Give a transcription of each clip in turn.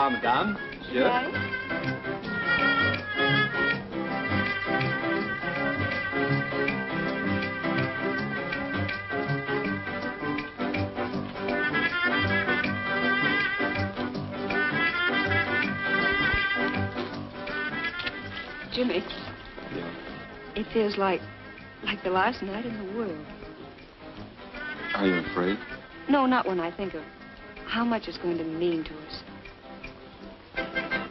Bonsoir, madame. Monsieur. Right. Jimmy, Yeah. it feels like the last night in the world. Are you afraid? No, not when I think of how much it's going to mean to us.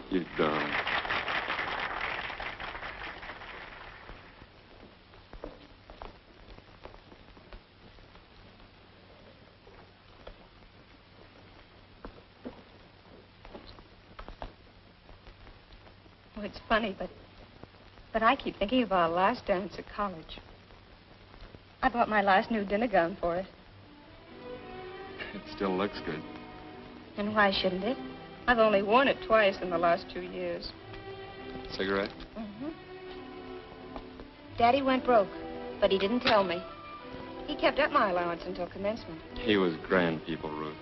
You darling. Oh, it's funny, but I keep thinking of our last dance at college. I bought my last new dinner gown for it. It still looks good. And why shouldn't it? I've only worn it twice in the last 2 years. Cigarette? Mm-hmm. Daddy went broke, but he didn't tell me. He kept up my allowance until commencement. He was grand people, Ruth.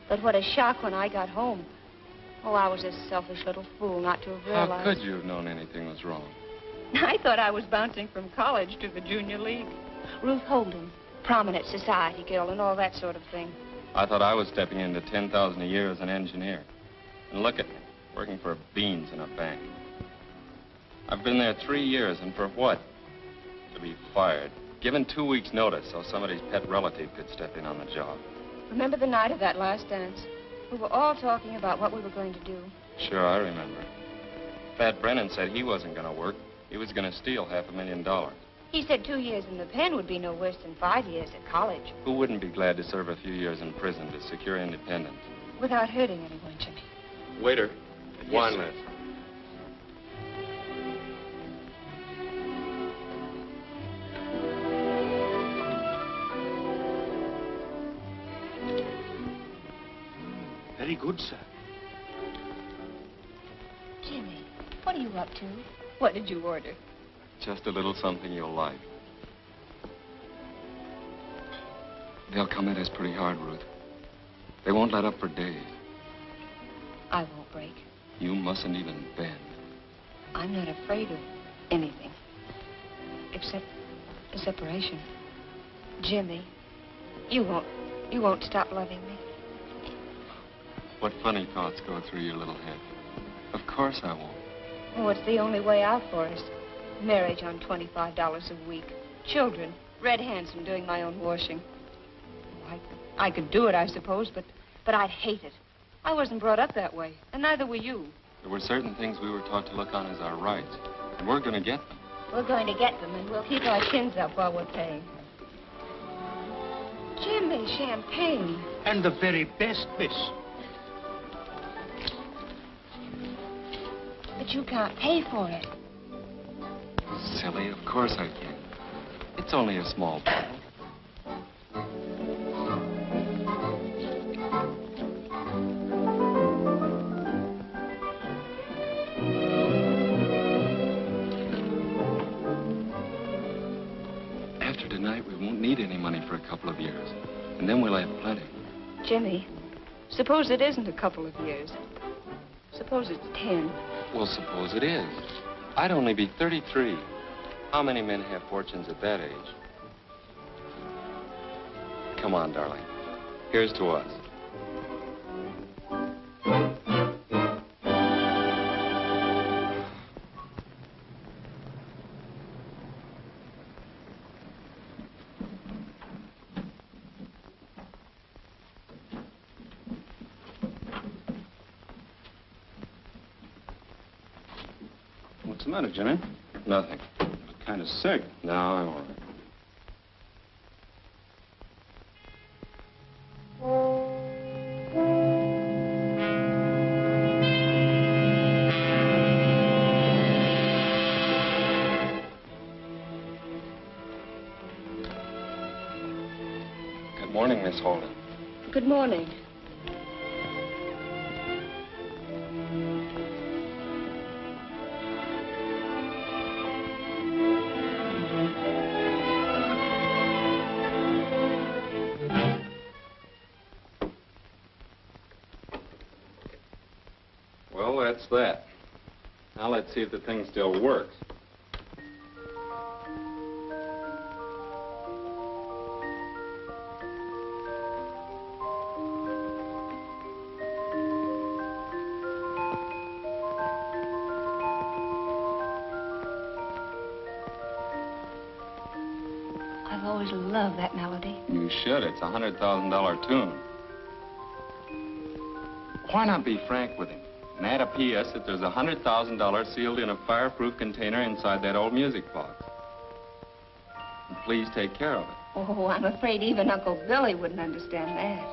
But what a shock when I got home. Oh, I was a selfish little fool not to have realized. How could you have known anything was wrong? I thought I was bouncing from college to the junior league. Ruth Holden, prominent society girl and all that sort of thing. I thought I was stepping into $10,000 a year as an engineer. And look at me, working for beans in a bank. I've been there 3 years, and for what? To be fired. Given 2 weeks' notice so somebody's pet relative could step in on the job. Remember the night of that last dance? We were all talking about what we were going to do. Sure, I remember. Pat Brennan said he wasn't going to work. He was going to steal $500,000. He said 2 years in the pen would be no worse than 5 years at college. Who wouldn't be glad to serve a few years in prison to secure independence? Without hurting anyone, Jimmy. Waiter, wine list. Very good, sir. Jimmy, what are you up to? What did you order? Just a little something you'll like. They'll come at us pretty hard, Ruth. They won't let up for days. I won't break. You mustn't even bend. I'm not afraid of anything. Except the separation. Jimmy, you won't stop loving me. What funny thoughts go through your little head? Of course I won't. Oh, it's the only way out for us. Marriage on $25 a week. Children, Red Handsome doing my own washing. Oh, I could do it, I suppose, but I'd hate it. I wasn't brought up that way, and neither were you. There were certain things we were taught to look on as our rights, and we're going to get them. We're going to get them, and we'll keep our chins up while we're paying. Jimmy, champagne. And the very best, miss. But you can't pay for it. Silly, of course I can. It's only a small bottle. After tonight, we won't need any money for a couple of years. And then we'll have plenty. Jimmy, suppose it isn't a couple of years. Suppose it's 10. Well, suppose it is. I'd only be 33. How many men have fortunes at that age? Come on, darling. Here's to us. What's the matter, Jimmy? Nothing. You're kind of sick. No, I'm all right. Good morning, Miss Holden. Good morning. that's that. Now let's see if the thing still works. I've always loved that melody. You should. It's a $100,000 tune. Why not be frank with him and add a P.S. that there's a $100,000 sealed in a fireproof container inside that old music box? And please take care of it. Oh, I'm afraid even Uncle Billy wouldn't understand that.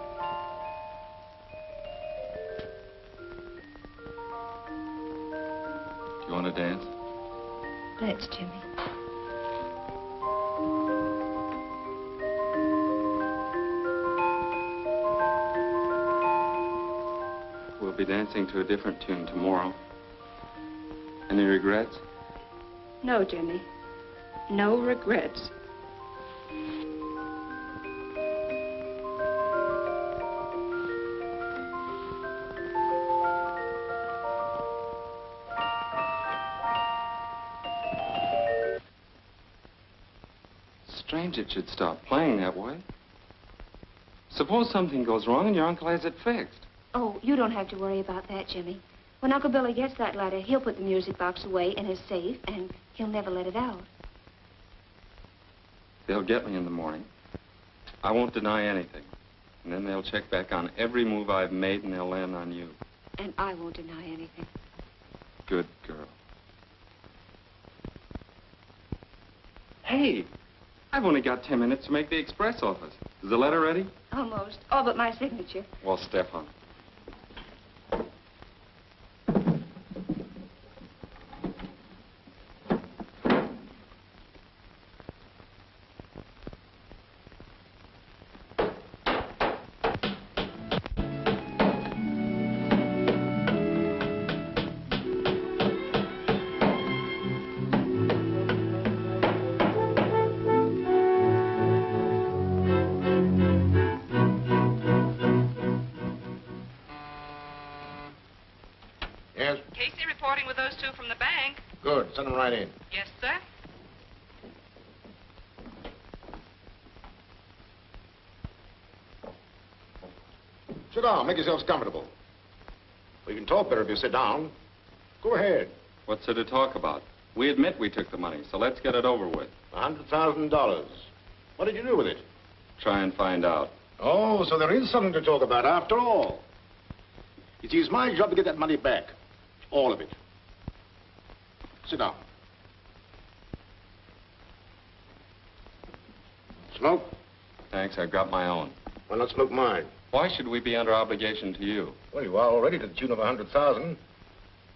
Do you want to dance? Let's, Jimmy. We'll be dancing to a different tune tomorrow. Any regrets? No, Jimmy. No regrets. Strange it should stop playing that way. Suppose something goes wrong and your uncle has it fixed. Oh, you don't have to worry about that, Jimmy. When Uncle Billy gets that letter, he'll put the music box away in his safe, and he'll never let it out. They'll get me in the morning. I won't deny anything. And then they'll check back on every move I've made, and they'll land on you. And I won't deny anything. Good girl. Hey, I've only got 10 minutes to make the express office. Is the letter ready? Almost. All but my signature. Well, step on it. Casey reporting with those two from the bank. Good. Send them right in. Yes, sir. Sit down. Make yourselves comfortable. We can talk better if you sit down. Go ahead. What's there to talk about? We admit we took the money, so let's get it over with. $100,000. What did you do with it? Try and find out. Oh, so there is something to talk about after all. You see, it's my job to get that money back. All of it. Sit down. Smoke? Thanks, I've got my own. Why not smoke mine? Why should we be under obligation to you? Well, you are already to the tune of $100,000.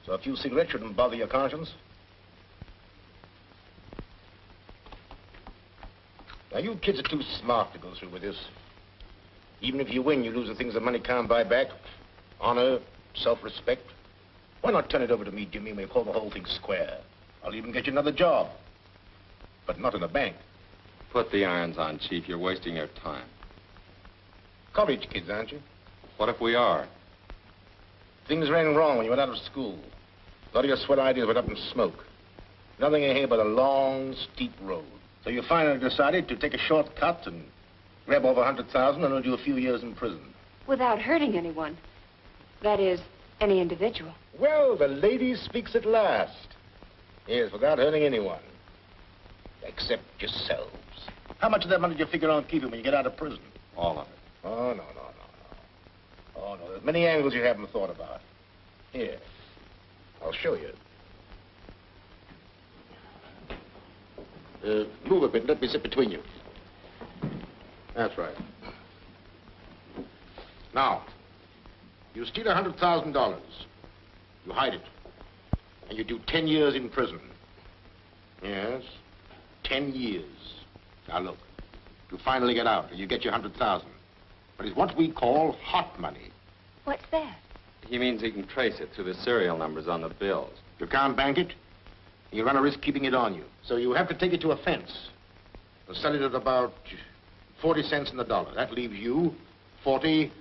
So a few cigarettes shouldn't bother your conscience. Now, you kids are too smart to go through with this. Even if you win, you lose the things that money can't buy back. Honor, self-respect. Why not turn it over to me, Jimmy, and we'll call the whole thing square? I'll even get you another job. But not in the bank. Put the irons on, Chief. You're wasting your time. College kids, aren't you? What if we are? Things ran wrong when you went out of school. A lot of your swell ideas went up in smoke. Nothing ahead but a long, steep road. So you finally decided to take a shortcut and grab over $100,000 and it'll do a few years in prison. Without hurting anyone. That is, any individual. Well, the lady speaks at last. Yes, without hurting anyone. Except yourselves. How much of that money do you figure on keeping when you get out of prison? All of it. Oh, no. Oh, no, there's many angles you haven't thought about. Here, I'll show you. Move a bit. Let me sit between you. That's right. Now, you steal $100,000. You hide it. And you do 10 years in prison. Yes, 10 years. Now, look. You finally get out and you get your $100,000. But it's what we call hot money. What's that? He means he can trace it through the serial numbers on the bills. You can't bank it. You run a risk keeping it on you. So you have to take it to a fence. They'll sell it at about 40 cents in the dollar. That leaves you $40,000.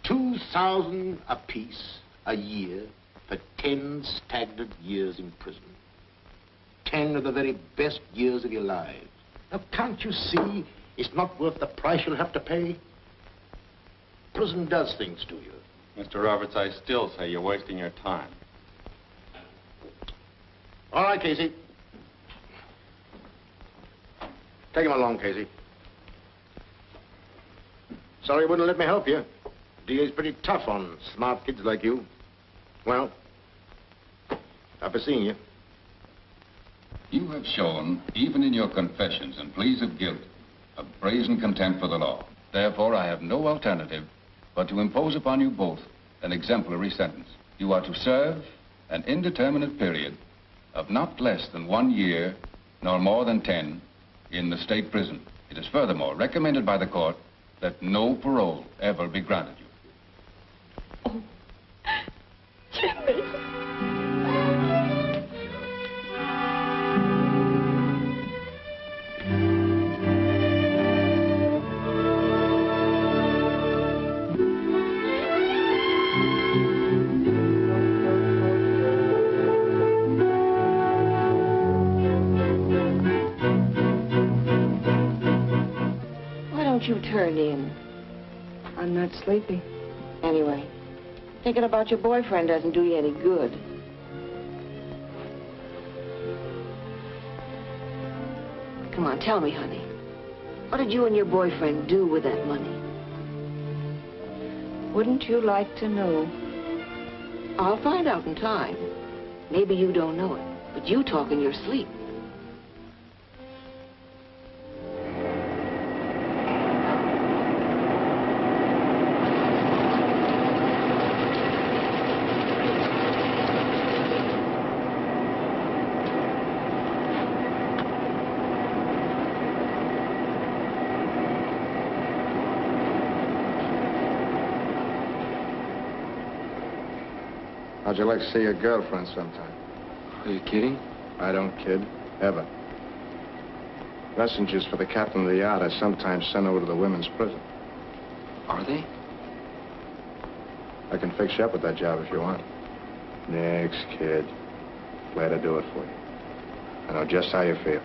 $2,000 apiece a year for 10 stagnant years in prison. 10 of the very best years of your lives. Now, can't you see it's not worth the price you'll have to pay? Prison does things to you. Mr. Roberts, I still say you're wasting your time. All right, Casey. Take him along, Casey. Sorry you wouldn't let me help you. DA's pretty tough on smart kids like you. Well, I'll be seeing you. You have shown, even in your confessions and pleas of guilt, a brazen contempt for the law. Therefore, I have no alternative but to impose upon you both an exemplary sentence. You are to serve an indeterminate period of not less than 1 year, nor more than 10, in the state prison. It is furthermore recommended by the court that no parole ever be granted you. Oh, Jimmy. You turn in. I'm not sleepy. Anyway, thinking about your boyfriend doesn't do you any good. Come on, tell me, honey. What did you and your boyfriend do with that money? Wouldn't you like to know? I'll find out in time. Maybe you don't know it, but you talk in your sleep. How'd you like to see your girlfriend sometime? Are you kidding? I don't kid. Ever. Messengers for the captain of the yacht are sometimes sent over to the women's prison. Are they? I can fix you up with that job if you want. Next, kid. Glad to do it for you. I know just how you feel.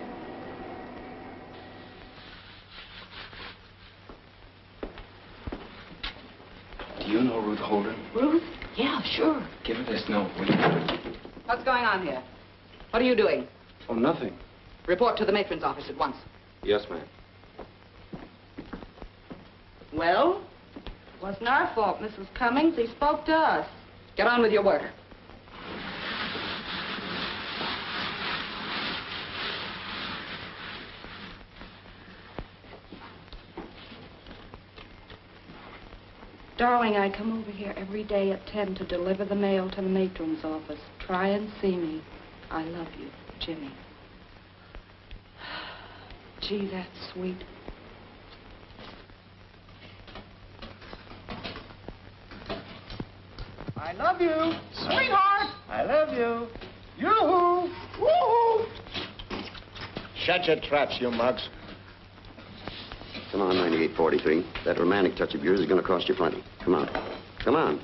Do you know Ruth Holden? Ruth? Yeah, sure. Give her this note, will you? What's going on here? What are you doing? Oh, nothing. Report to the matron's office at once. Yes, ma'am. Well, it wasn't our fault, Mrs. Cummings. He spoke to us. Get on with your work. Darling, I come over here every day at 10 to deliver the mail to the matron's office. Try and see me. I love you, Jimmy. Gee, that's sweet. I love you. Sweetheart. I love you. Yoo-hoo. Woo-hoo. Shut your traps, you mugs. Come on, 9843. That romantic touch of yours is going to cost you plenty. Come on. Come on.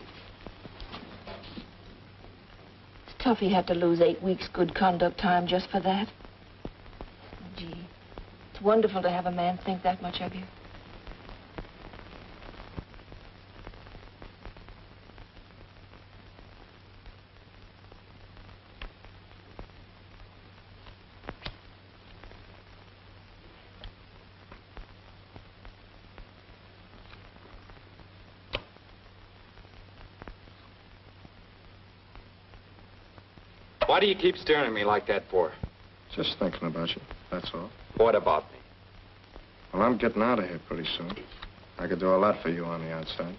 It's tough he had to lose 8 weeks good conduct time just for that. Gee, it's wonderful to have a man think that much of you. Why do you keep staring at me like that for? Just thinking about you, that's all. What about me? Well, I'm getting out of here pretty soon. I could do a lot for you on the outside.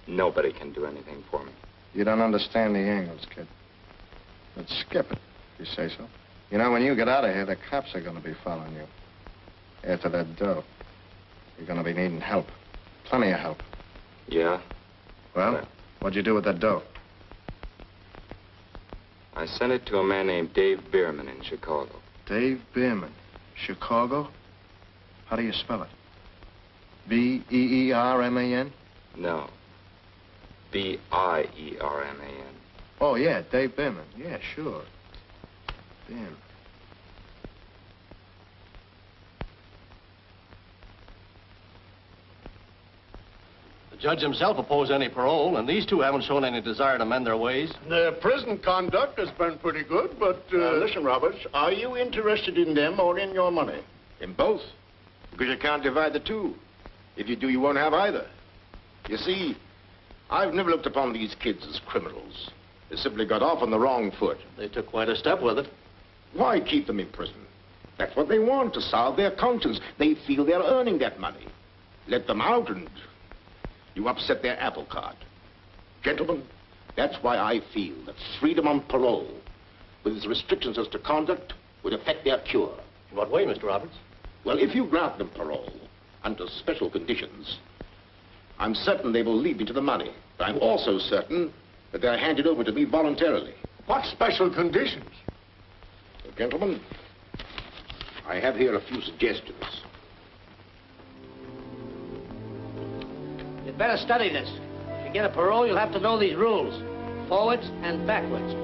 Nobody can do anything for me. You don't understand the angles, kid. But skip it, if you say so. You know, when you get out of here, the cops are going to be following you. After that dough, you're going to be needing help. Plenty of help. Yeah? Well, what'd you do with that dough? I sent it to a man named Dave Bierman in Chicago. Dave Bierman. Chicago? How do you spell it? B-E-E-R-M-A-N? No. B-I-E-R-M-A-N. Oh, yeah, Dave Behrman. Yeah, sure. Behrman. The judge himself opposed any parole, and these two haven't shown any desire to mend their ways. Their prison conduct has been pretty good, but... Listen, Roberts, are you interested in them or in your money? In both. Because you can't divide the two. If you do, you won't have either. You see, I've never looked upon these kids as criminals. They simply got off on the wrong foot. They took quite a step with it. Why keep them in prison? That's what they want, to salve their conscience. They feel they're earning that money. Let them out and you upset their apple cart. Gentlemen, that's why I feel that freedom on parole, with its restrictions as to conduct, would affect their cure. In what way, Mr. Roberts? Well, if you grant them parole under special conditions, I'm certain they will lead me to the money. But I'm also certain that they're handed over to me voluntarily. What special conditions? Well, gentlemen, I have here a few suggestions. You'd better study this. If you get a parole, you'll have to know these rules. Forwards and backwards.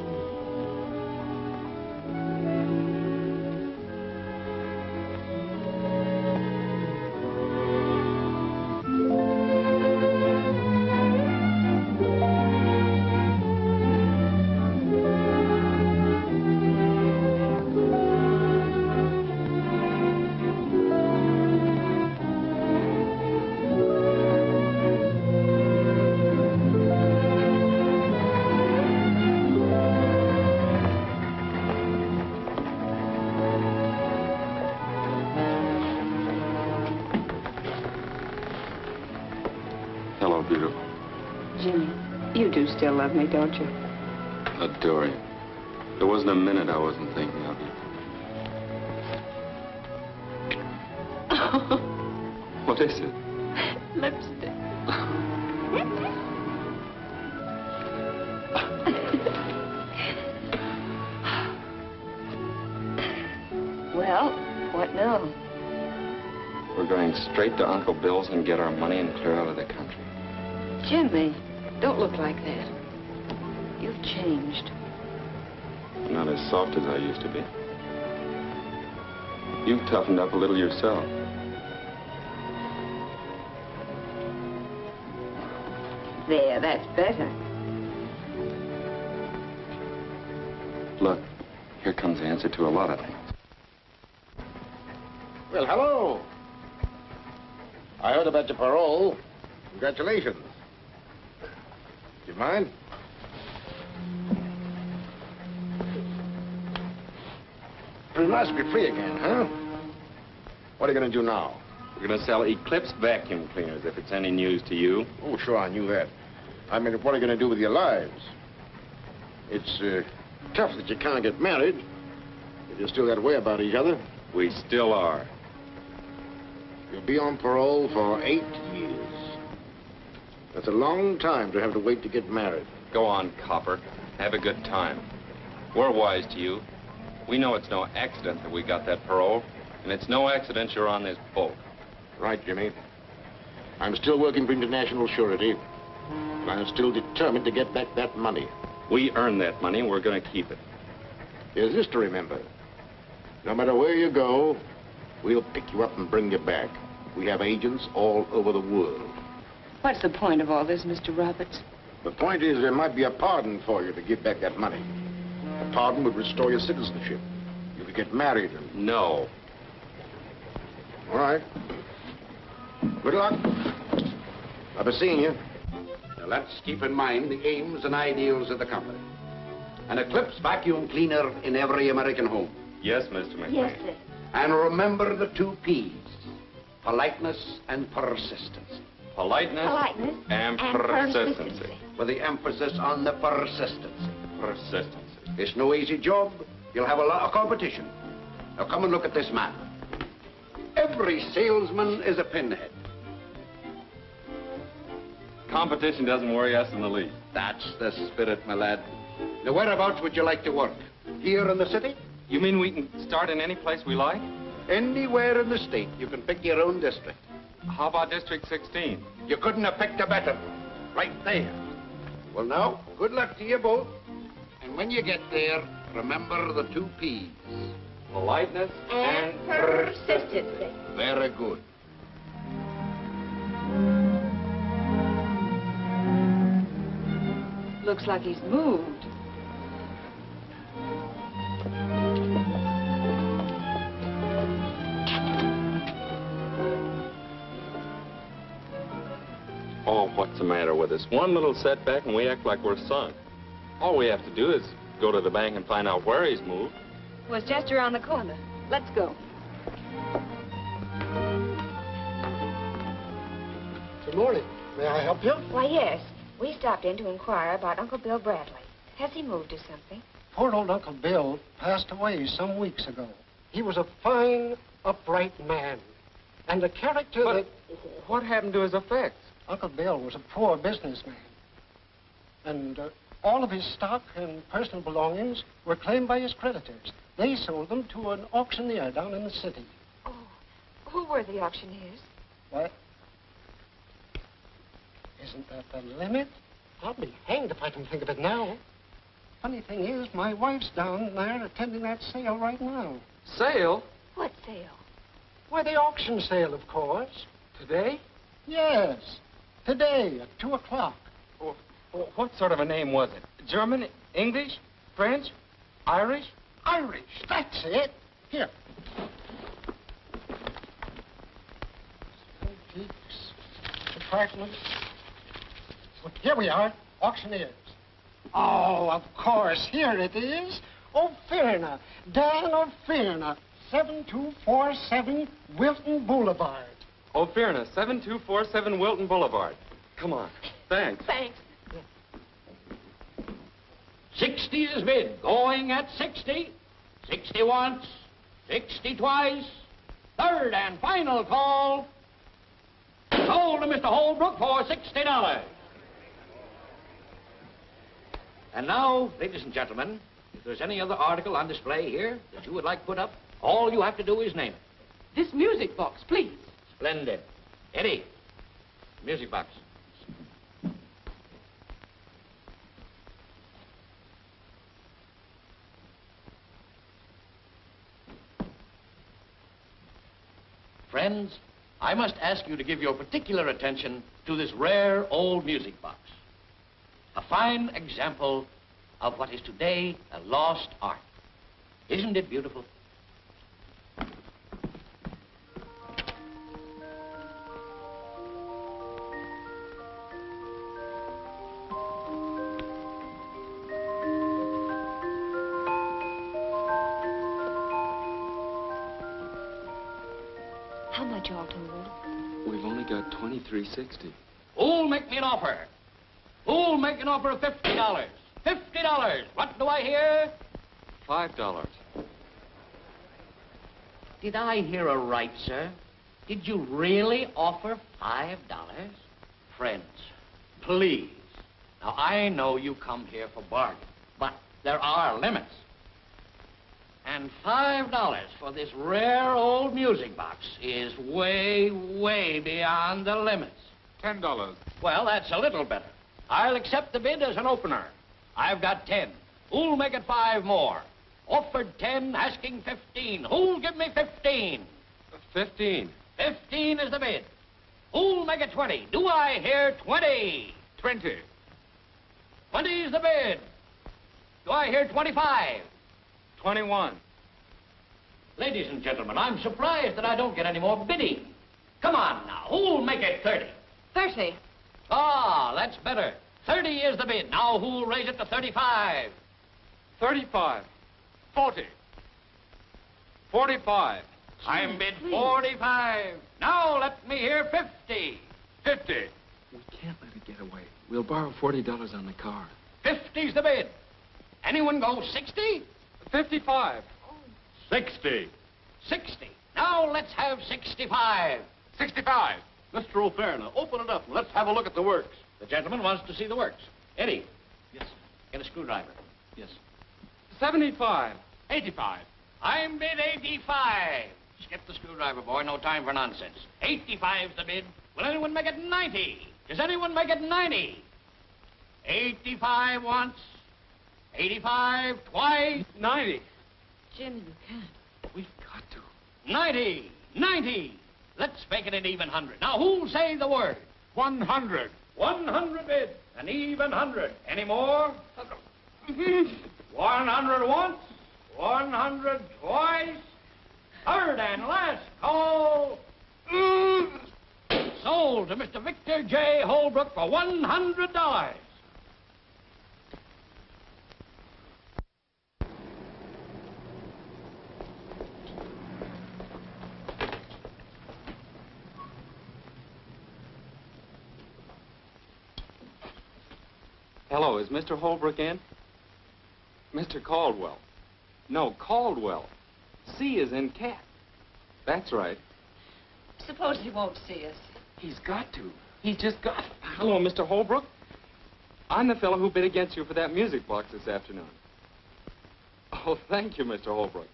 Hello, beautiful. Jimmy, you do still love me, don't you? Adore you. There wasn't a minute I wasn't thinking of you. What is it? Lipstick. Well, what now? We're going straight to Uncle Bill's and get our money and clear out of the country. Jimmy, don't look like that. You've changed. I'm not as soft as I used to be. You've toughened up a little yourself. There, that's better. Look, here comes the answer to a lot of things. Well, hello. I heard about your parole. Congratulations. Do you mind? It's nice to be free again, huh? What are you going to do now? We're going to sell Eclipse vacuum cleaners, if it's any news to you. Oh, sure, I knew that. I mean, what are you going to do with your lives? It's tough that you can't get married. If you're still that way about each other. We still are. You'll be on parole for 8 years. That's a long time to have to wait to get married. Go on, Copper. Have a good time. We're wise to you. We know it's no accident that we got that parole, and it's no accident you're on this boat. Right, Jimmy. I'm still working for international surety, and I'm still determined to get back that money. We earned that money, and we're going to keep it. There's this to remember. No matter where you go, we'll pick you up and bring you back. We have agents all over the world. What's the point of all this, Mr. Roberts? The point is there might be a pardon for you to give back that money. A pardon would restore your citizenship. You could get married and... No. All right. Good luck. I'll be seeing you. Now, let's keep in mind the aims and ideals of the company. An Eclipse vacuum cleaner in every American home. Yes, Mr. McLean. Yes, sir. And remember the 2 P's, politeness and persistence. Politeness and persistency. With the emphasis on the persistency. Persistency. It's no easy job. You'll have a lot of competition. Now come and look at this map. Every salesman is a pinhead. Competition doesn't worry us in the least. That's the spirit, my lad. Now, whereabouts would you like to work? Here in the city? You mean we can start in any place we like? Anywhere in the state. You can pick your own district. How about District 16? You couldn't have picked a better. Right there. Well, now, good luck to you both. And when you get there, remember the 2 P's. Politeness And persistency. Very good. Looks like he's moved. Oh, what's the matter with us? One little setback and we act like we're sunk. All we have to do is go to the bank and find out where he's moved. Well, it's just around the corner. Let's go. Good morning. May I help you? Why, yes. We stopped in to inquire about Uncle Bill Bradley. Has he moved or something? Poor old Uncle Bill passed away some weeks ago. He was a fine, upright man. And a character that... What happened to his effects? Uncle Bill was a poor businessman. And all of his stock and personal belongings were claimed by his creditors. They sold them to an auctioneer down in the city. Oh, who were the auctioneers? What? Isn't that the limit? I'll be hanged if I can think of it now. Funny thing is, my wife's down there attending that sale right now. Sale? What sale? Why, the auction sale, of course. Today? Yes. Today at 2 o'clock. Oh, what sort of a name was it? German, English, French, Irish? Irish, that's it. Here. Antiques, department. Well, here we are, auctioneers. Oh, of course, here it is. O'Fearna, Dan O'Fearna, 7247 Wilton Boulevard. O'Fearna, 7247 Wilton Boulevard. Come on. Thanks. Thanks. 60 is bid. Going at 60. 60 once. 60 twice. Third and final call. Sold to Mr. Holbrook for $60. And now, ladies and gentlemen, if there's any other article on display here that you would like put up, all you have to do is name it. This music box, please. Splendid. Eddie, music box. Friends, I must ask you to give your particular attention to this rare old music box. A fine example of what is today a lost art. Isn't it beautiful? How much all told? We've only got $23.60. Who'll make me an offer? Who'll make an offer of $50? $50. What do I hear? $5. Did I hear aright, sir? Did you really offer $5? Friends, please. Now, I know you come here for bargain, but there are limits. And $5 for this rare old music box is way, way beyond the limits. $10. Well, that's a little better. I'll accept the bid as an opener. I've got 10. Who'll make it 5 more? Offered 10, asking 15. Who'll give me 15? 15. 15 is the bid. Who'll make it 20? Do I hear 20? 20. 20 is the bid. Do I hear 25? 21. Ladies and gentlemen, I'm surprised that I don't get any more bidding. Come on now, who'll make it 30? 30. Ah, that's better. 30 is the bid. Now who'll raise it to 35? 35. 40. 45. I'm bid 45. Now let me hear 50. 50. We can't let it get away. We'll borrow $40 on the car. 50's the bid. Anyone go 60? 55. 60. 60. Now let's have 65. 65. Mr. O'Fearna, open it up and let's have a look at the works. The gentleman wants to see the works. Eddie. Yes. Get a screwdriver. Yes. 75. 85. I'm bid 85. Skip the screwdriver, boy. No time for nonsense. 85's the bid. Will anyone make it 90? Does anyone make it 90? 85 once. 85 twice. 90. Jimmy, you can't. We've got to. 90. 90. Let's make it an even 100. Now, who'll say the word? 100. 100 bid. An even 100. Any more? 100 once. 100 twice. Third and last call. Sold to Mr. Victor J. Holbrook for $100. Hello, is Mr. Holbrook in? Mr. Caldwell. No, Caldwell. C is in cat. That's right. Suppose he won't see us. He's got to. He's just got to. Hello, Mr. Holbrook. I'm the fellow who bid against you for that music box this afternoon. Oh, thank you, Mr. Holbrook.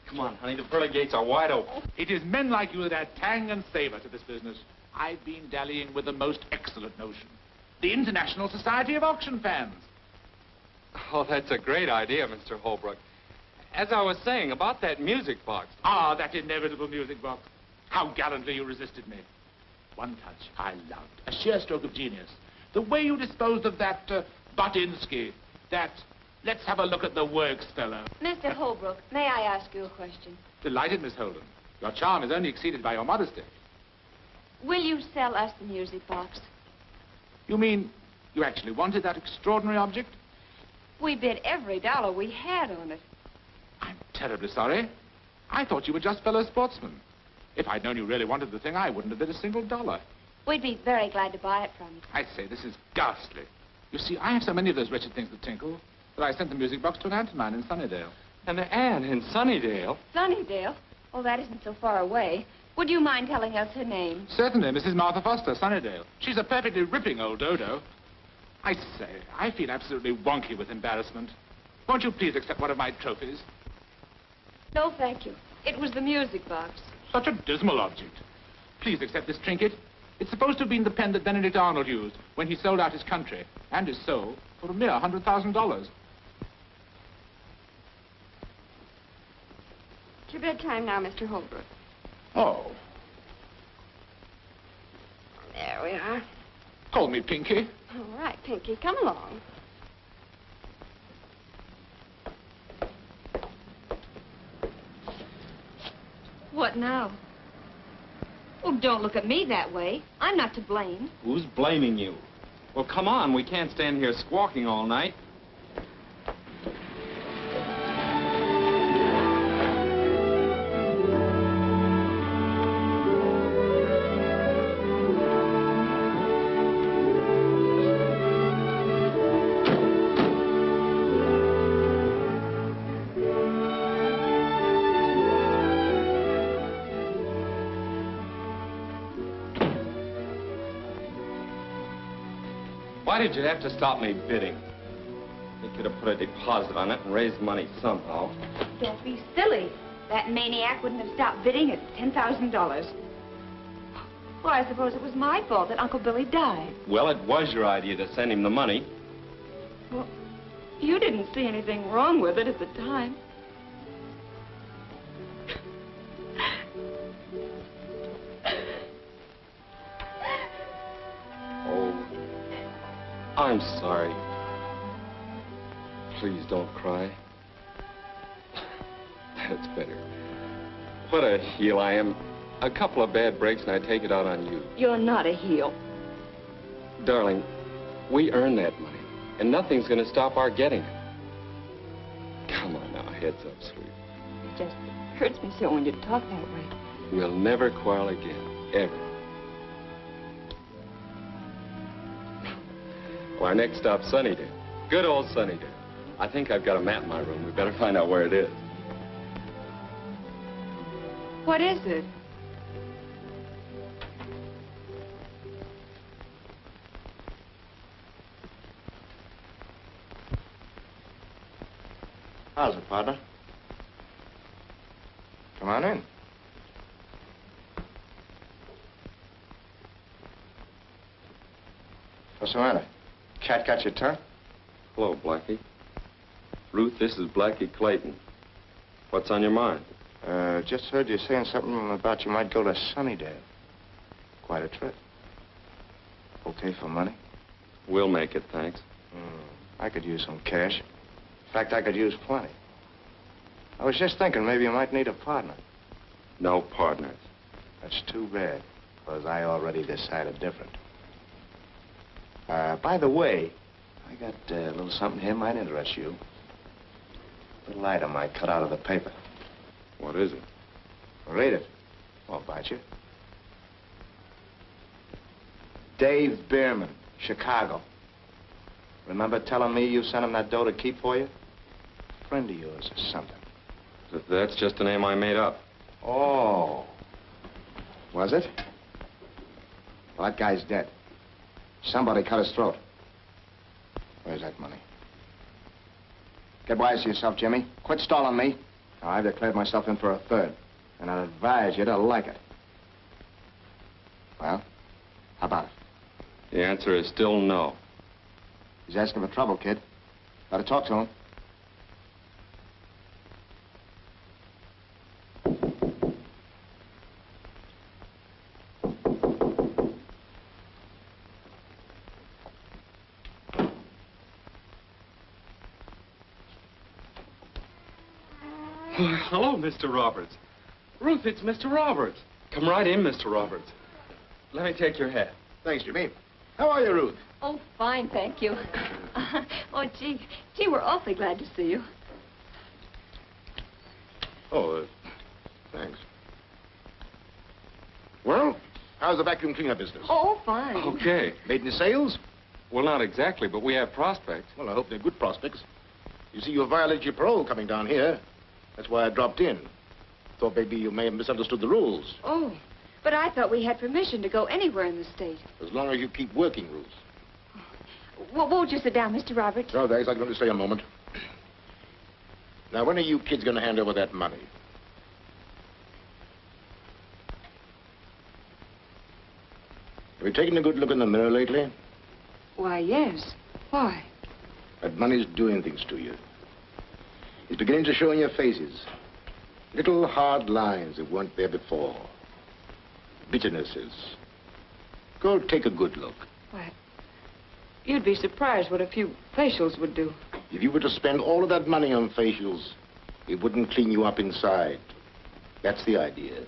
Come on, honey, the pearly gates are wide open. It is men like you that add tang and savor to this business. I've been dallying with the most excellent notion. The International Society of Auction Fans. Oh, that's a great idea, Mr. Holbrook. As I was saying about that music box. Ah, that inevitable music box. How gallantly you resisted me. One touch I loved. A sheer stroke of genius. The way you disposed of that Batinsky. That, let's have a look at the works, fellow. Mr. Holbrook, may I ask you a question? Delighted, Miss Holden. Your charm is only exceeded by your modesty. Will you sell us the music box? You mean you actually wanted that extraordinary object? We bid every dollar we had on it. I'm terribly sorry. I thought you were just fellow sportsmen. If I'd known you really wanted the thing, I wouldn't have bid a single dollar. We'd be very glad to buy it from you. I say, this is ghastly. You see, I have so many of those wretched things that tinkle that I sent the music box to an aunt of mine in Sunnydale. An aunt in Sunnydale? Sunnydale? Oh, that isn't so far away. Would you mind telling us her name? Certainly, Mrs. Martha Foster, Sunnydale. She's a perfectly ripping old dodo. I say, I feel absolutely wonky with embarrassment. Won't you please accept one of my trophies? No, thank you. It was the music box. Such a dismal object. Please accept this trinket. It's supposed to have been the pen that Benedict Arnold used when he sold out his country and his soul for a mere $100,000. It's your bedtime now, Mr. Holbrook. Oh. There we are. Call me Pinky. All right, Pinky, come along. What now? Oh, don't look at me that way. I'm not to blame. Who's blaming you? Well, come on. We can't stand here squawking all night. Why did you have to stop me bidding? You could have put a deposit on it and raised money somehow. Don't be silly. That maniac wouldn't have stopped bidding at $10,000. Well, I suppose it was my fault that Uncle Billy died. Well, it was your idea to send him the money. Well, you didn't see anything wrong with it at the time. Oh, I'm sorry. Please don't cry. That's better. What a heel I am. A couple of bad breaks and I take it out on you. You're not a heel. Darling, we earned that money, and nothing's going to stop our getting it. Come on now, heads up, sweet. It just hurts me so when you talk that way. We'll never quarrel again, ever. Well, our next stop's Sunnydale. Good old Sunnydale. I think I've got a map in my room. We better find out where it is. What is it? How's it, partner? Come on in. What's the matter? Cat got your tongue? Hello, Blackie. Ruth, this is Blackie Clayton. What's on your mind? Just heard you saying something about you might go to Sunnydale. Quite a trip. Okay for money? We'll make it, thanks. I could use some cash. In fact, I could use plenty. I was just thinking maybe you might need a partner. No partners. That's too bad, because I already decided different. By the way, I got a little something here might interest you. A little item I cut out of the paper. What is it? Read it. Won't bite you. Dave Bierman, Chicago. Remember telling me you sent him that dough to keep for you? Friend of yours or something. That's just a name I made up. Oh. Was it? Well, that guy's dead. Somebody cut his throat. Where's that money? Get wise to yourself, Jimmy. Quit stalling me. Now, I've declared myself in for a third, and I'd advise you to like it. Well, how about it? The answer is still no. He's asking for trouble, kid. Gotta talk to him. Hello, Mr. Roberts. Ruth, it's Mr. Roberts. Come right in, Mr. Roberts. Let me take your hat. Thanks, Jimmy. How are you, Ruth? Oh, fine, thank you. Oh, gee, we're awfully glad to see you. Oh, thanks. Well, how's the vacuum cleaner business? Oh, fine. Okay. Made any sales? Well, not exactly, but we have prospects. Well, I hope they're good prospects. You see, you violated your parole coming down here. That's why I dropped in. Thought maybe you may have misunderstood the rules. Oh, but I thought we had permission to go anywhere in the state. As long as you keep working, Ruth. Well, won't you sit down, Mr. Roberts? No, thanks. I'm going to stay a moment. Now, when are you kids going to hand over that money? Have you taken a good look in the mirror lately? Why, yes. Why? That money's doing things to you. It's beginning to show in your faces. Little hard lines that weren't there before. Bitternesses. Go take a good look. Why, you'd be surprised what a few facials would do. If you were to spend all of that money on facials, it wouldn't clean you up inside. That's the idea.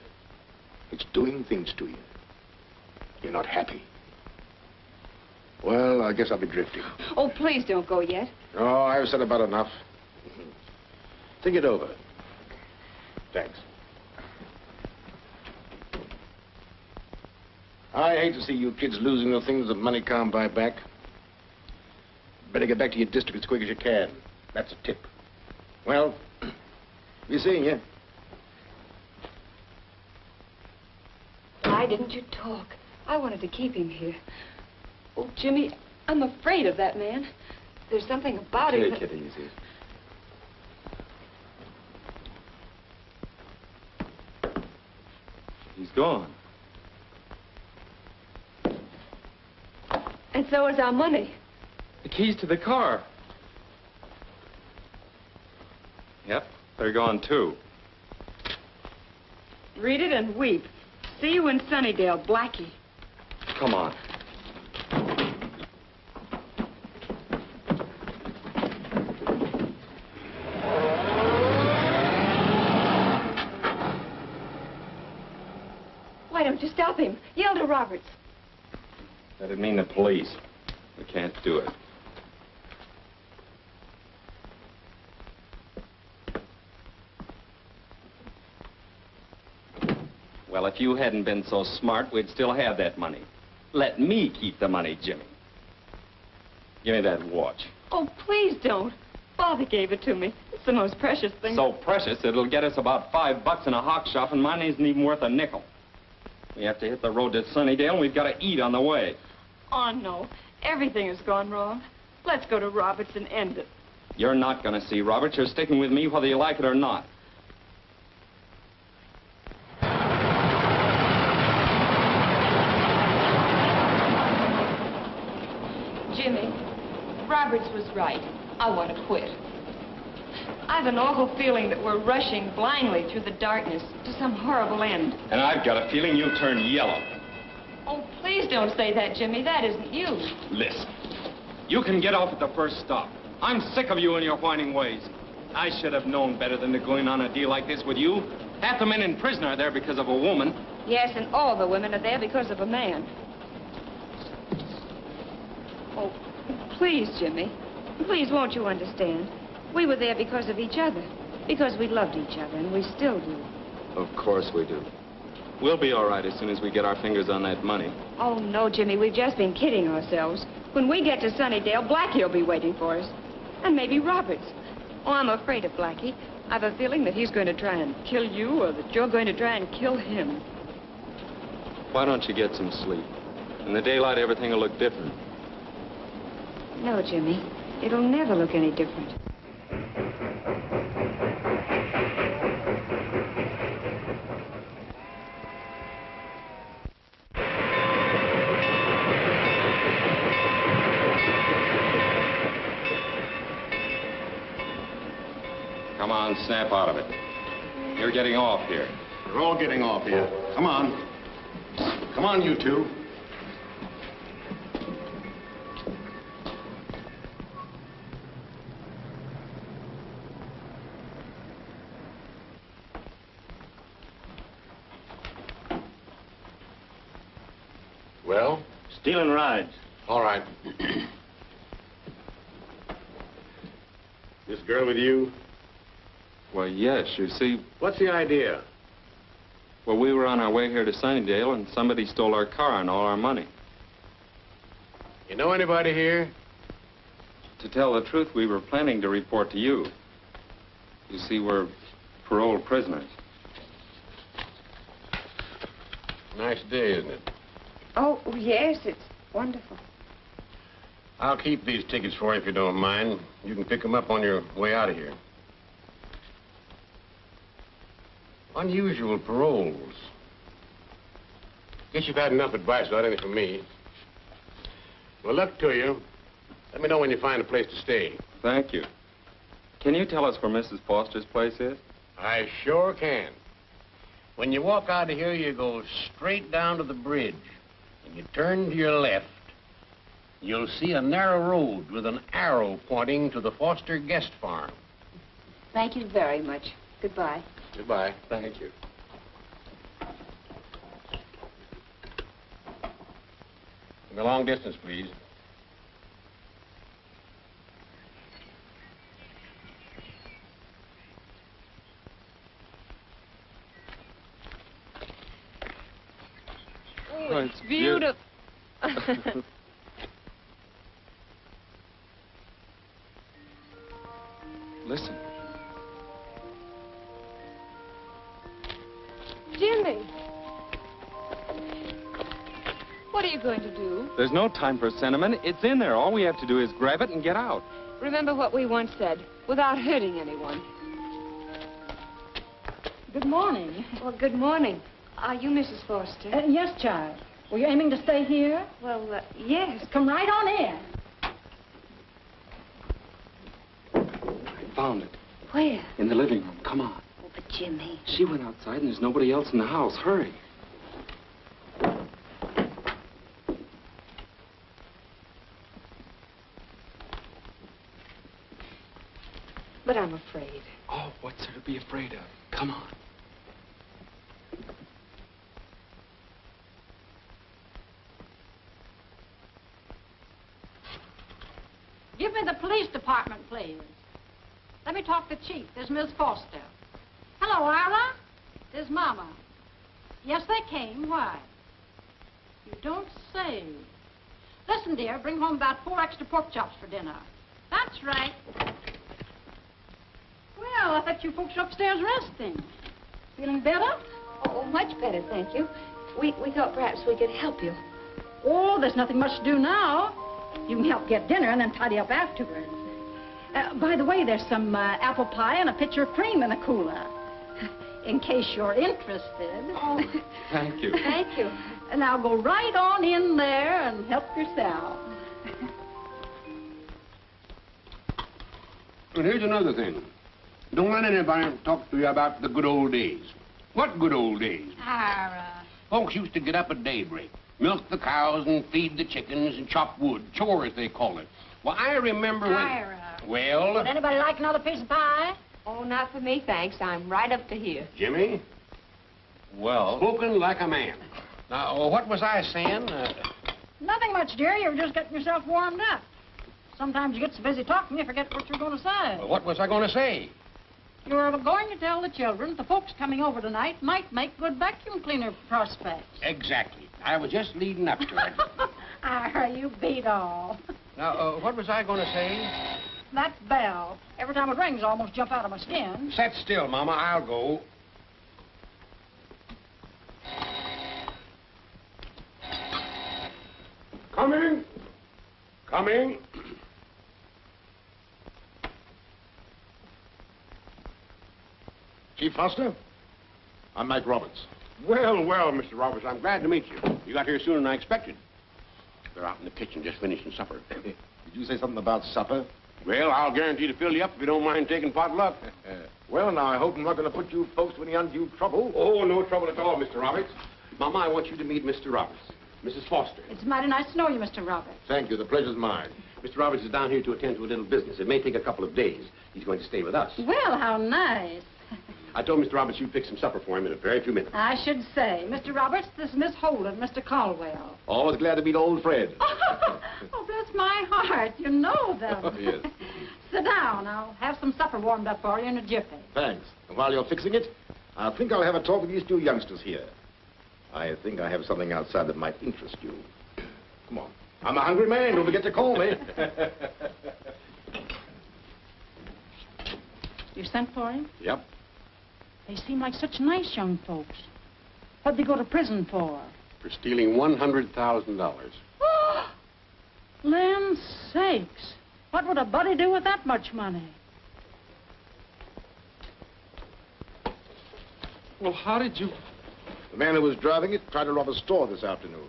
It's doing things to you. You're not happy. Well, I guess I'll be drifting. Oh, please don't go yet. Oh, I've said about enough. Think it over. Thanks. I hate to see you kids losing the things that money can't buy back. Better get back to your district as quick as you can. That's a tip. Well, be seeing you. Why didn't you talk? I wanted to keep him here. Oh, Jimmy, I'm afraid of that man. There's something about him. Take it easy. He's gone. And so is our money. The keys to the car. Yep, they're gone too. Read it and weep. See you in Sunnydale, Blackie. Come on. Why don't you stop him? Yell to Roberts. That'd mean the police. We can't do it. Well, if you hadn't been so smart, we'd still have that money. Let me keep the money, Jimmy. Give me that watch. Oh, please don't. Father gave it to me. It's the most precious thing. So precious, it'll get us about $5 in a hock shop, and mine isn't even worth a nickel. We have to hit the road to Sunnydale, and we've got to eat on the way. Oh, no. Everything has gone wrong. Let's go to Roberts and end it. You're not going to see Roberts. You're sticking with me whether you like it or not. Jimmy, right. I want to quit. I've an awful feeling that we're rushing blindly through the darkness to some horrible end. And I've got a feeling you'll turn yellow. Oh, please don't say that, Jimmy. That isn't you. Listen, you can get off at the first stop. I'm sick of you and your whining ways. I should have known better than to go in on a deal like this with you. Half the men in prison are there because of a woman. Yes, and all the women are there because of a man. Oh, please, Jimmy. Please, won't you understand? We were there because of each other. Because we loved each other, and we still do. Of course we do. We'll be all right as soon as we get our fingers on that money. Oh, no, Jimmy, we've just been kidding ourselves. When we get to Sunnydale, Blackie will be waiting for us. And maybe Roberts. Oh, I'm afraid of Blackie. I've a feeling that he's going to try and kill you, or that you're going to try and kill him. Why don't you get some sleep? In the daylight, everything will look different. No, Jimmy. It'll never look any different. Come on, snap out of it. You're getting off here. We're all getting off here. Come on. Come on, you two. Well? Stealing rides. All right. This girl with you? Well, yes, you see... What's the idea? Well, we were on our way here to Sunnydale, and somebody stole our car and all our money. You know anybody here? To tell the truth, we were planning to report to you. You see, we're paroled prisoners. Nice day, isn't it? Oh, yes, it's wonderful. I'll keep these tickets for you if you don't mind. You can pick them up on your way out of here. Unusual paroles. Guess you've had enough advice without any from me. Well, luck to you. Let me know when you find a place to stay. Thank you. Can you tell us where Mrs. Foster's place is? I sure can. When you walk out of here, you go straight down to the bridge. And you turn to your left. You'll see a narrow road with an arrow pointing to the Foster guest farm. Thank you very much. Goodbye. Goodbye. Thank you. The long distance, please. Oh, it's beautiful. Listen. Jimmy. What are you going to do? There's no time for sentiment. It's in there. All we have to do is grab it and get out. Remember what we once said, without hurting anyone. Good morning. Well, good morning. Are you Mrs. Foster? Yes, child. Were you aiming to stay here? Well, yes. Come right on in. I found it. Where? In the living room. Come on. Oh, but Jimmy. She went outside and there's nobody else in the house. Hurry. But I'm afraid. Oh, what's there to be afraid of? Come on. Give me the police department, please. Let me talk to Chief. There's Miss Foster. Hello, Ira. There's Mama. Yes, they came. Why? You don't say. Listen, dear, bring home about 4 extra pork chops for dinner. That's right. Well, I thought you folks were upstairs resting. Feeling better? Oh, much better, thank you. We thought perhaps we could help you. Oh, there's nothing much to do now. You can help get dinner and then tidy up afterwards. By the way, there's some apple pie and a pitcher of cream in the cooler. In case you're interested. Oh, thank you. Thank you. Now go right on in there and help yourself. And here's another thing. Don't let anybody talk to you about the good old days. What good old days? Ira. Folks used to get up at daybreak, milk the cows and feed the chickens and chop wood, chores they call it. Well, I remember when... Ira. Well... Would anybody like another piece of pie? Oh, not for me, thanks. I'm right up to here. Jimmy? Well... Spoken like a man. Now, what was I saying? Nothing much, dear. You were just getting yourself warmed up. Sometimes you get so busy talking you forget what you're going to say. Well, what was I going to say? You were going to tell the children the folks coming over tonight might make good vacuum cleaner prospects. Exactly. I was just leading up to it. Ira, you beat all. Now, what was I going to say? That bell. Every time it rings, I almost jump out of my skin. Sit still, Mama. I'll go. Coming. Coming. Chief Foster? I'm Mike Roberts. Well, well, Mr. Roberts, I'm glad to meet you. You got here sooner than I expected. They're out in the kitchen just finishing supper. Did you say something about supper? Well, I'll guarantee to fill you up if you don't mind taking potluck. Well, now, I hope I'm not going to put you folks to any undue trouble. Oh, no trouble at all, Mr. Roberts. Mama, I want you to meet Mr. Roberts. Mrs. Foster. It's mighty nice to know you, Mr. Roberts. Thank you. The pleasure's mine. Mr. Roberts is down here to attend to a little business. It may take a couple of days. He's going to stay with us. Well, how nice. I told Mr. Roberts you'd fix some supper for him in a very few minutes. I should say. Mr. Roberts, this is Miss Holden, Mr. Caldwell. Always glad to meet old Fred. Oh, bless my heart. You know them. Oh, yes. Sit down. I'll have some supper warmed up for you in a jiffy. Thanks. And while you're fixing it, I think I'll have a talk with these two youngsters here. I think I have something outside that might interest you. Come on. I'm a hungry man. Don't forget to call me. You sent for him? Yep. They seem like such nice young folks. What'd they go to prison for? For stealing $100,000. Land sakes. What would a buddy do with that much money? Well, how did you... The man who was driving it tried to rob a store this afternoon.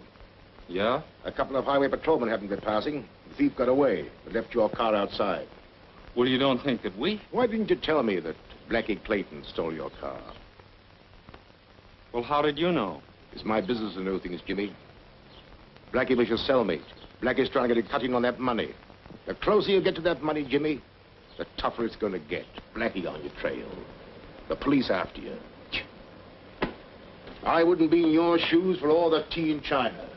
Yeah? A couple of highway patrolmen happened to be passing. The thief got away, but left your car outside. Well, you don't think that we... Why didn't you tell me that Blackie Clayton stole your car? Well, how did you know? It's my business to know things, Jimmy. Blackie was your cellmate. Blackie's trying to get a cutting on that money. The closer you get to that money, Jimmy, the tougher it's going to get. Blackie on your trail. The police after you. I wouldn't be in your shoes for all the tea in China.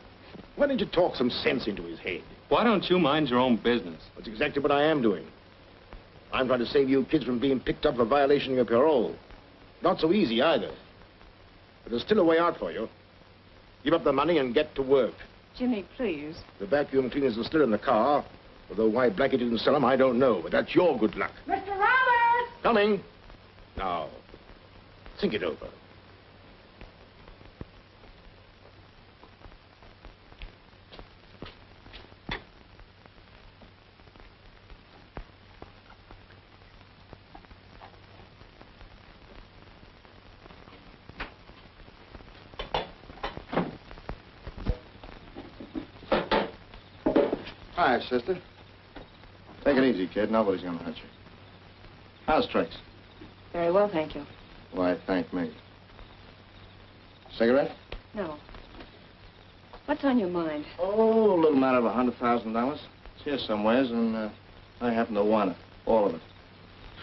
Why didn't you talk some sense into his head? Why don't you mind your own business? That's exactly what I am doing. I'm trying to save you kids from being picked up for violation of your parole. Not so easy, either. But there's still a way out for you. Give up the money and get to work. Jimmy, please. The vacuum cleaners are still in the car. Although why Blackie didn't sell them, I don't know. But that's your good luck. Mr. Roberts! Coming. Now, think it over. Hi, sister. Take it easy, kid. Nobody's gonna hurt you. How's tricks? Very well, thank you. Why, thank me. Cigarette? No. What's on your mind? Oh, a little matter of $100,000. It's here somewheres, and I happen to want it. All of it.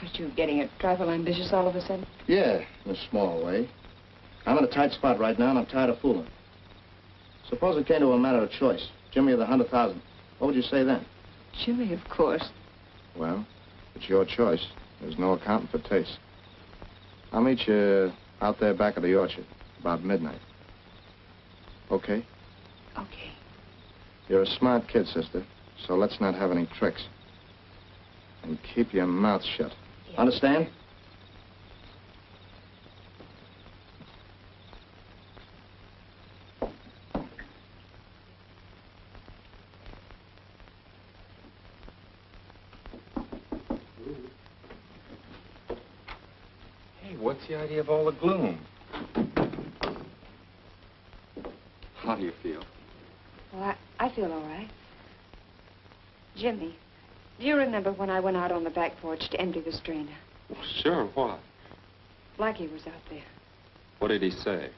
Aren't you getting a trifle ambitious all of a sudden? Yeah, in a small way. I'm in a tight spot right now, and I'm tired of fooling. Suppose it came to a matter of choice. Jimmy or the $100,000. What would you say then? Jimmy, of course. Well, it's your choice. There's no accounting for taste. I'll meet you out there back of the orchard, about midnight. Okay? Okay. You're a smart kid, sister, so let's not have any tricks. And keep your mouth shut. Yeah. Understand? What's the idea of all the gloom? How do you feel? Well, I feel all right. Jimmy, Do you remember when I went out on the back porch to empty the strainer? Sure, what? Blackie was out there. What did he say?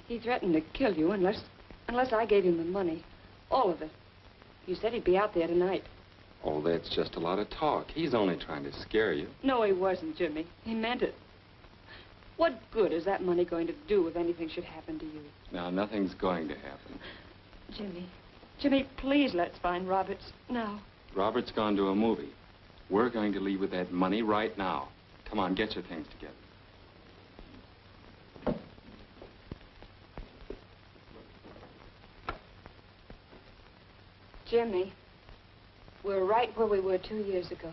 He threatened to kill you unless I gave him the money. All of it. He said he'd be out there tonight. Oh, that's just a lot of talk. He's only trying to scare you. No, he wasn't, Jimmy. He meant it. What good is that money going to do if anything should happen to you? Now, nothing's going to happen. Jimmy, please let's find Roberts now. Robert's gone to a movie. We're going to leave with that money right now. Come on, get your things together. Jimmy, we're right where we were 2 years ago.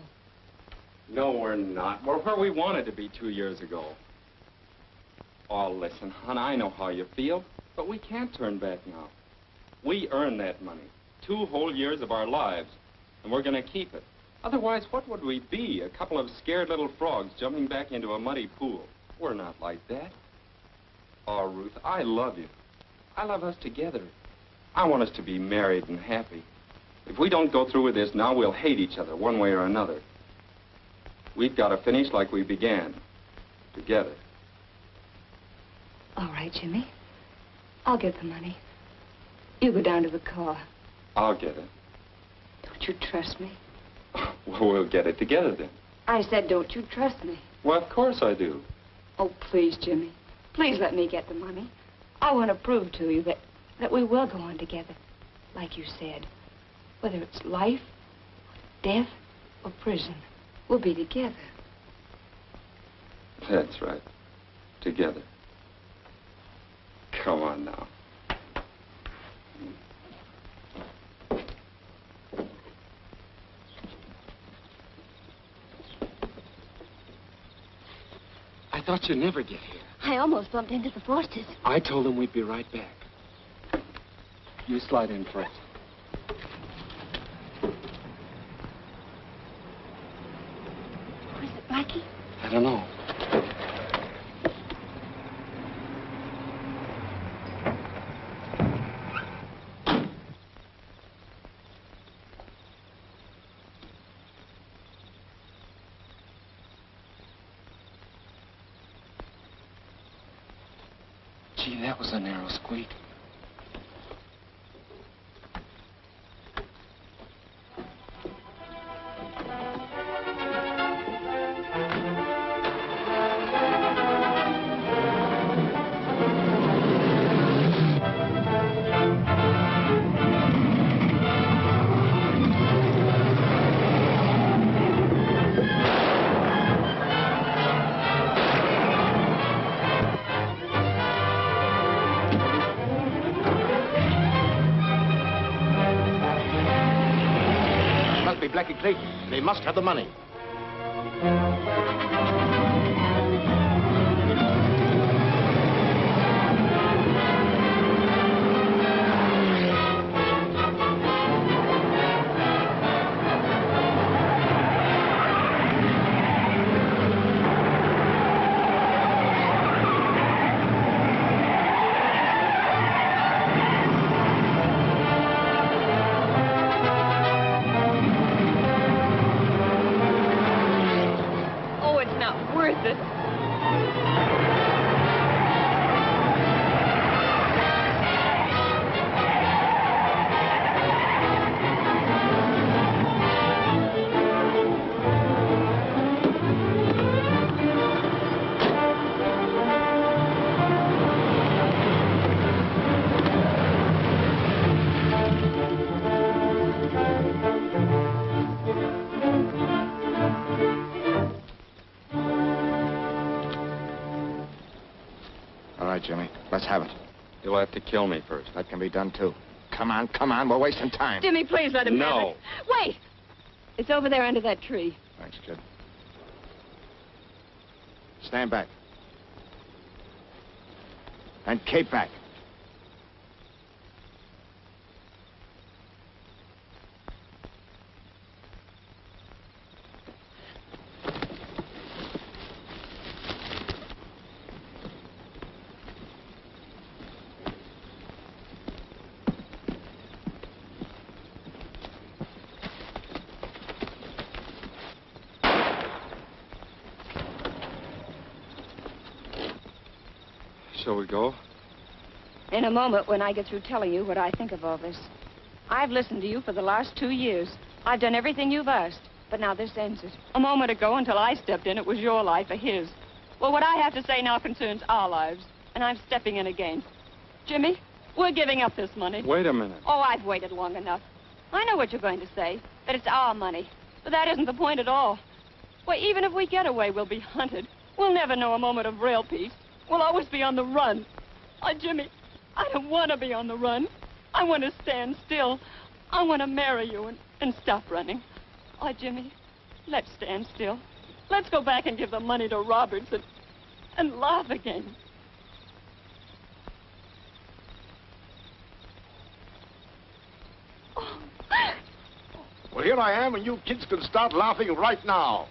No, we're not. We're where we wanted to be 2 years ago. Oh, listen, hon, I know how you feel, but we can't turn back now. We earned that money. 2 whole years of our lives, and we're going to keep it. Otherwise, what would we be? A couple of scared little frogs jumping back into a muddy pool. We're not like that. Oh, Ruth, I love you. I love us together. I want us to be married and happy. If we don't go through with this now, we'll hate each other one way or another. We've got to finish like we began, together. All right, Jimmy. I'll get the money. You go down to the car. I'll get it. Don't you trust me? Well, we'll get it together then. I said, don't you trust me? Well, of course I do. Oh, please, Jimmy. Please let me get the money. I want to prove to you that we will go on together, like you said. Whether it's life, death, or prison, we'll be together. That's right. Together. Come on now. I thought you'd never get here. I almost bumped into the Forsters. I told them we'd be right back. You slide in first. Was it Blackie? I don't know. Gee, that was a narrow squeak. Blackie Clayton. They must have the money. Jimmy. Let's have it. You'll have to kill me first. That can be done, too. Come on. We're wasting time. Jimmy, please let him have No. it. Wait! It's over there under that tree. Thanks, kid. Stand back. And keep back. shall we go? In a moment, when I get through telling you what I think of all this. I've listened to you for the last 2 years. I've done everything you've asked. But now this ends it. A moment ago, until I stepped in, it was your life or his. Well, what I have to say now concerns our lives. And I'm stepping in again. Jimmy, we're giving up this money. Wait a minute. Oh, I've waited long enough. I know what you're going to say, that it's our money. But that isn't the point at all. Why, even if we get away, we'll be hunted. We'll never know a moment of real peace. We'll always be on the run. Oh, Jimmy, I don't want to be on the run. I want to stand still. I want to marry you and stop running. Oh, Jimmy, let's stand still. Let's go back and give the money to Roberts and laugh again. Well, here I am, and you kids can start laughing right now.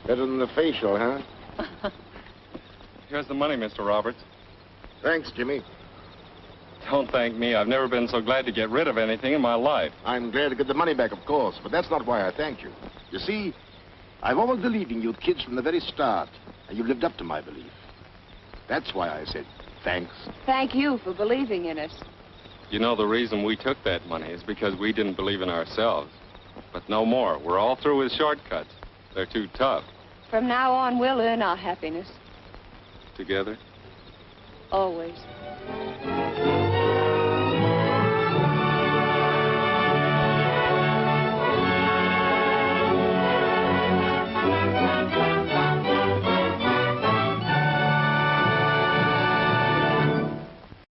Better than the facial, huh? Here's the money, Mr. Roberts. Thanks, Jimmy. Don't thank me. I've never been so glad to get rid of anything in my life. I'm glad to get the money back, of course, but that's not why I thank you. You see, I've always believed in you kids from the very start, and you've lived up to my belief. That's why I said thanks. Thank you for believing in us. You know, the reason we took that money is because we didn't believe in ourselves. But no more. We're all through with shortcuts. They're too tough. From now on, we'll earn our happiness. Together? Always.